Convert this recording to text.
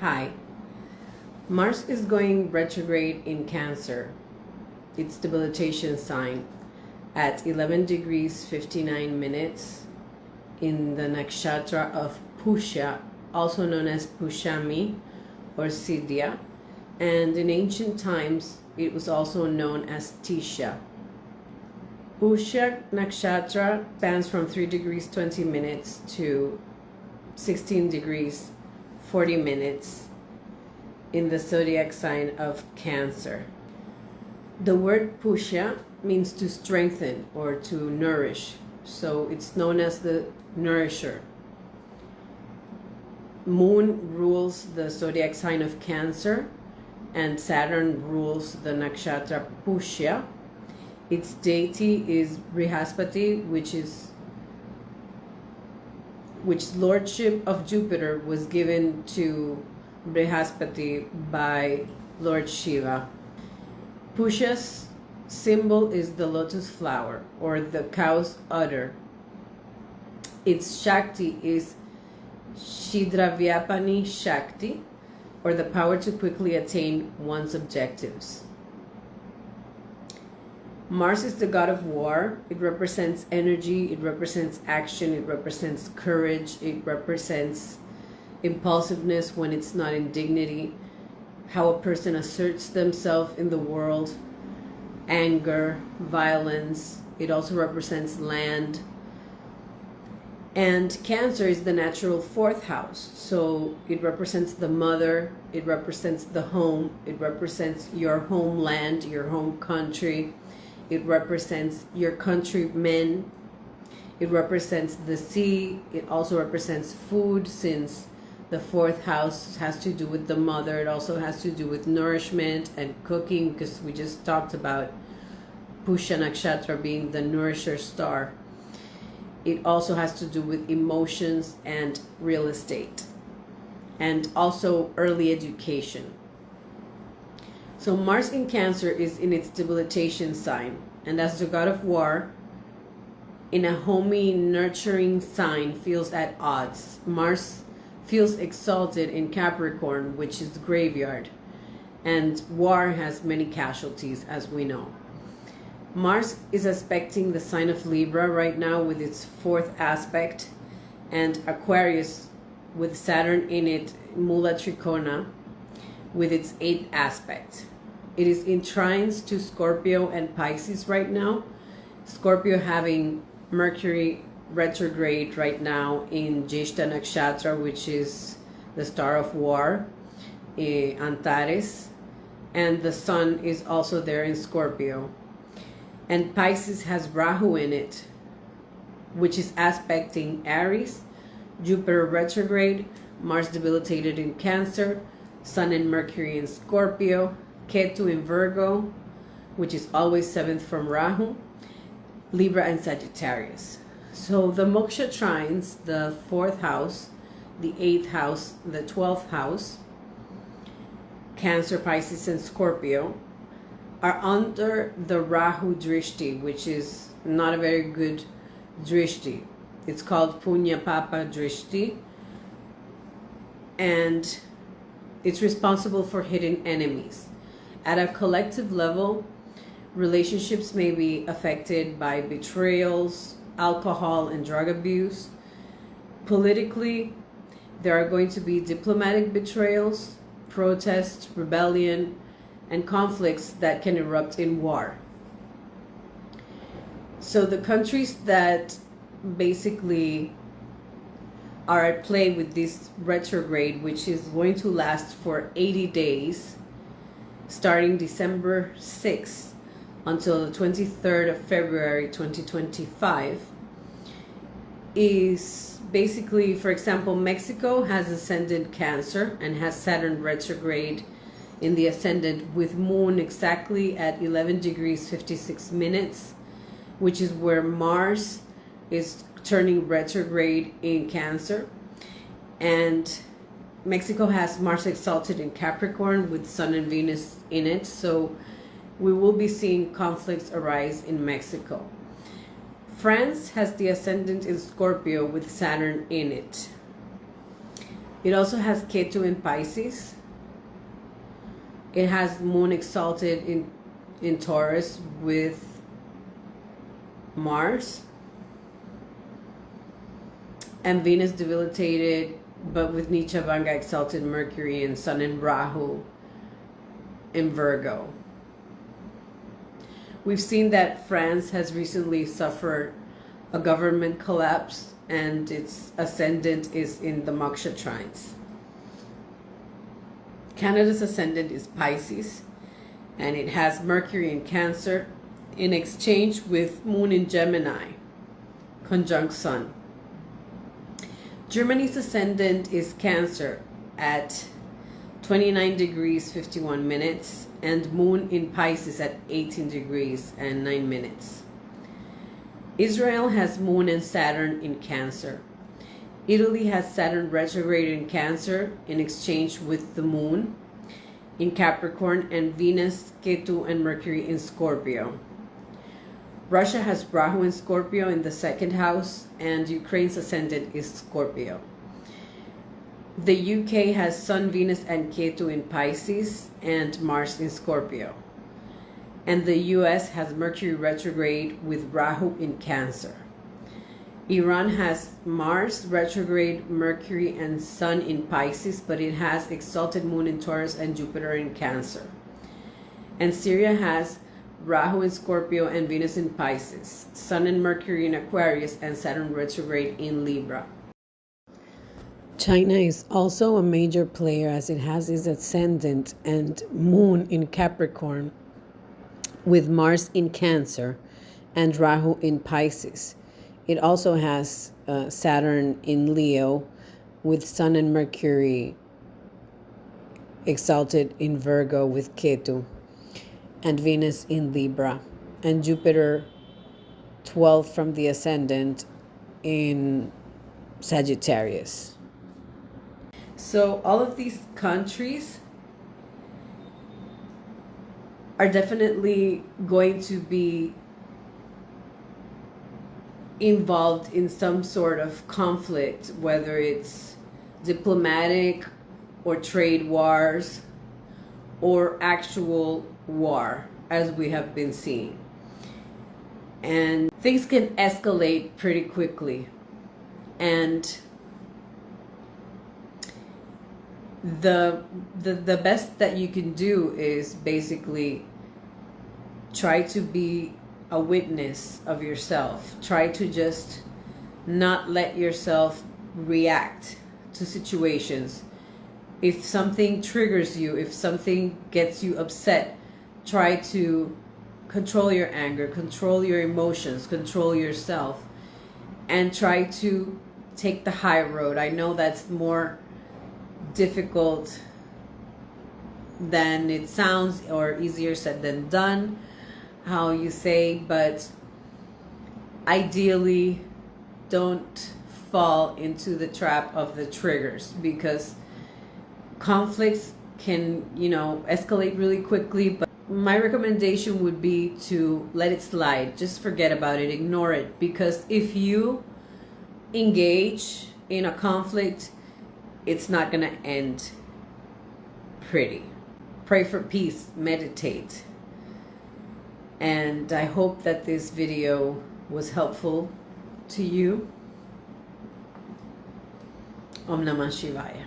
Hi. Mars is going retrograde in Cancer, its debilitation sign, at 11 degrees 59 minutes in the nakshatra of Pushya, also known as Pushyami or Siddhya, and in ancient times it was also known as Tisha. Pushya Nakshatra spans from 3 degrees 20 minutes to 16 degrees 40 minutes in the zodiac sign of Cancer. The word Pushya means to strengthen or to nourish, so it's known as the nourisher. Moon rules the zodiac sign of Cancer, and Saturn rules the nakshatra Pushya. Its deity is Brhaspati, which lordship of Jupiter was given to Brhaspati by Lord Shiva. Pushya's symbol is the lotus flower or the cow's udder. Its Shakti is Shidravyapani Shakti, or the power to quickly attain one's objectives. Mars is the god of war. It represents energy, it represents action, it represents courage, it represents impulsiveness when it's not in dignity, how a person asserts themselves in the world, anger, violence. It also represents land. And Cancer is the natural fourth house, so it represents the mother, it represents the home, it represents your homeland, your home country, it represents your countrymen, it represents the sea, it also represents food, since the fourth house has to do with the mother. It also has to do with nourishment and cooking, because we just talked about Pushya Nakshatra being the nourisher star. It also has to do with emotions and real estate, and also early education. So Mars in Cancer is in its debilitation sign, and as the god of war, in a homey, nurturing sign, feels at odds. Mars feels exalted in Capricorn, which is graveyard, and war has many casualties, as we know. Mars is aspecting the sign of Libra right now with its fourth aspect, and Aquarius with Saturn in it, Mula Trikona, with its eighth aspect. It is in trines to Scorpio and Pisces right now. Scorpio having Mercury retrograde right now in Jyeshta Nakshatra, which is the star of war, Antares, and the Sun is also there in Scorpio. And Pisces has Rahu in it, which is aspecting Aries, Jupiter retrograde, Mars debilitated in Cancer, Sun and Mercury in Scorpio, Ketu in Virgo, which is always seventh from Rahu, Libra and Sagittarius. So the moksha trines, the fourth house, the eighth house, the 12th house, Cancer, Pisces, and Scorpio, are under the Rahu Drishti, which is not a very good Drishti. It's called Punya Papa Drishti, and it's responsible for hidden enemies. At a collective level, relationships may be affected by betrayals, alcohol and drug abuse. Politically, there are going to be diplomatic betrayals, protests, rebellion, and conflicts that can erupt in war. So the countries that basically are at play with this retrograde, which is going to last for 80 days, starting December 6th until the 23rd of February 2025, is basically, for example, Mexico has ascendant Cancer and has Saturn retrograde in the ascendant with Moon exactly at 11 degrees 56 minutes, which is where Mars is turning retrograde in Cancer. And Mexico has Mars exalted in Capricorn with Sun and Venus in it, so we will be seeing conflicts arise in Mexico. France has the ascendant in Scorpio with Saturn in it. It also has Ketu in Pisces. It has Moon exalted in Taurus with Mars. And Venus debilitated, but with Nichavanga exalted Mercury and Sun and Rahu in Virgo. We've seen that France has recently suffered a government collapse, and its ascendant is in the Moksha trines. Canada's ascendant is Pisces, and it has Mercury in Cancer in exchange with Moon in Gemini, conjunct Sun. Germany's ascendant is Cancer at 29 degrees 51 minutes, and Moon in Pisces at 18 degrees and 9 minutes. Israel has Moon and Saturn in Cancer. Italy has Saturn retrograde in Cancer in exchange with the Moon in Capricorn, and Venus, Ketu, and Mercury in Scorpio. Russia has Rahu in Scorpio in the second house, and Ukraine's ascendant is Scorpio. The UK has Sun, Venus, and Ketu in Pisces and Mars in Scorpio. And the US has Mercury retrograde with Rahu in Cancer. Iran has Mars retrograde, Mercury, and Sun in Pisces, but it has exalted Moon in Taurus and Jupiter in Cancer. And Syria has Rahu in Scorpio and Venus in Pisces, Sun and Mercury in Aquarius, and Saturn retrograde in Libra. China is also a major player, as it has its ascendant and Moon in Capricorn with Mars in Cancer and Rahu in Pisces. It also has Saturn in Leo with Sun and Mercury exalted in Virgo with Ketu, and Venus in Libra, and Jupiter 12 from the ascendant in Sagittarius. So all of these countries are definitely going to be involved in some sort of conflict, whether it's diplomatic or trade wars or actual war, as we have been seeing. And things can escalate pretty quickly. And the best that you can do is basically try to be a witness of yourself. Try to just not let yourself react to situations. If something triggers you, if something gets you upset, try to control your anger, control your emotions, control yourself, and try to take the high road. I know that's more difficult than it sounds, or easier said than done, how you say, but ideally don't fall into the trap of the triggers, because conflicts can, escalate really quickly. But my recommendation would be to let it slide. Just forget about it, ignore it, because if you engage in a conflict, it's not going to end pretty. Pray for peace, meditate. And I hope that this video was helpful to you. Om Namah Shivaya.